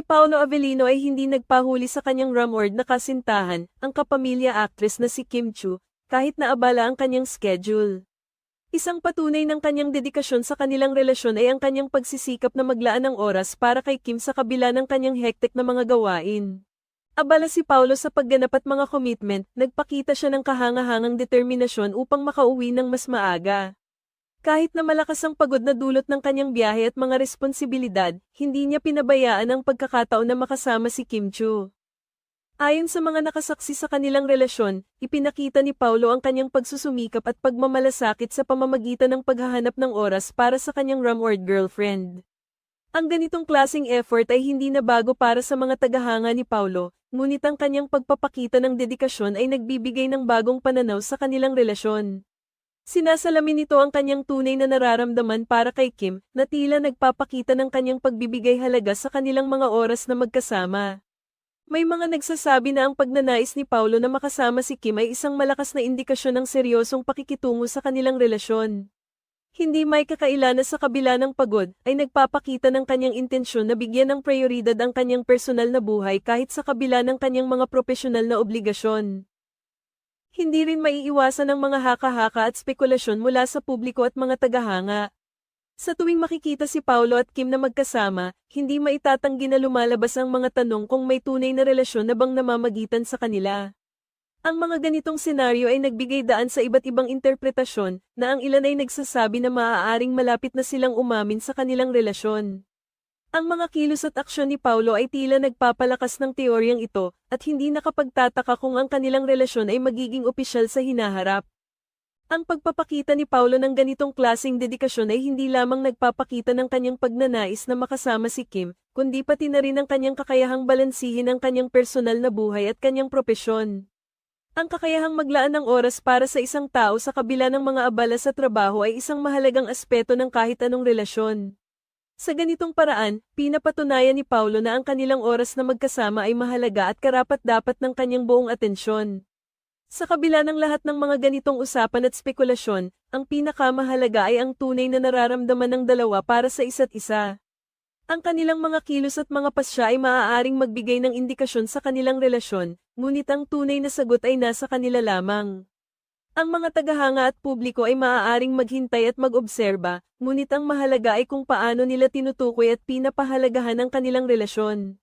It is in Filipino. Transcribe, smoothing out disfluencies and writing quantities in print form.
Paolo Avellino ay hindi nagpahuli sa kanyang rumored na kasintahan, ang kapamilya actress na si Kim Chu, kahit na abala ang kanyang schedule. Isang patunay ng kanyang dedikasyon sa kanilang relasyon ay ang kanyang pagsisikap na maglaan ng oras para kay Kim sa kabila ng kanyang hektik na mga gawain. Abala si Paolo sa pagganap at mga commitment, nagpakita siya ng kahangahangang determinasyon upang makauwi ng mas maaga. Kahit na malakas ang pagod na dulot ng kanyang biyahe at mga responsibilidad, hindi niya pinabayaan ang pagkakataon na makasama si Kim Chu. Ayon sa mga nakasaksi sa kanilang relasyon, ipinakita ni Paolo ang kanyang pagsusumikap at pagmamalasakit sa pamamagitan ng paghahanap ng oras para sa kanyang rumored girlfriend. Ang ganitong klaseng effort ay hindi na bago para sa mga tagahanga ni Paolo, ngunit ang kanyang pagpapakita ng dedikasyon ay nagbibigay ng bagong pananaw sa kanilang relasyon. Sinasalamin nito ang kanyang tunay na nararamdaman para kay Kim, na tila nagpapakita ng kanyang pagbibigay halaga sa kanilang mga oras na magkasama. May mga nagsasabi na ang pagnanais ni Paolo na makasama si Kim ay isang malakas na indikasyon ng seryosong pakikitungo sa kanilang relasyon. Hindi may kakaila na sa kabila ng pagod, ay nagpapakita ng kanyang intensyon na bigyan ng prioridad ang kanyang personal na buhay kahit sa kabila ng kanyang mga propesyonal na obligasyon. Hindi rin maiiwasan ang mga haka-haka at spekulasyon mula sa publiko at mga tagahanga. Sa tuwing makikita si Paolo at Kim na magkasama, hindi maitatanggi na lumalabas ang mga tanong kung may tunay na relasyon na bang namamagitan sa kanila. Ang mga ganitong senaryo ay nagbigay daan sa iba't ibang interpretasyon, na ang ilan ay nagsasabi na maaaring malapit na silang umamin sa kanilang relasyon. Ang mga kilos at aksyon ni Paolo ay tila nagpapalakas ng teoryang ito, at hindi nakapagtataka kung ang kanilang relasyon ay magiging opisyal sa hinaharap. Ang pagpapakita ni Paolo ng ganitong klaseng dedikasyon ay hindi lamang nagpapakita ng kanyang pagnanais na makasama si Kim, kundi pati na rin ang kanyang kakayahang balansihin ang kanyang personal na buhay at kanyang propesyon. Ang kakayahang maglaan ng oras para sa isang tao sa kabila ng mga abala sa trabaho ay isang mahalagang aspeto ng kahit anong relasyon. Sa ganitong paraan, pinapatunayan ni Paolo na ang kanilang oras na magkasama ay mahalaga at karapat-dapat ng kanyang buong atensyon. Sa kabila ng lahat ng mga ganitong usapan at spekulasyon, ang pinakamahalaga ay ang tunay na nararamdaman ng dalawa para sa isa't isa. Ang kanilang mga kilos at mga pasya ay maaaring magbigay ng indikasyon sa kanilang relasyon, ngunit ang tunay na sagot ay nasa kanila lamang. Ang mga tagahanga at publiko ay maaaring maghintay at mag-obserba, ngunit ang mahalaga ay kung paano nila tinutukoy at pinapahalagahan ang kanilang relasyon.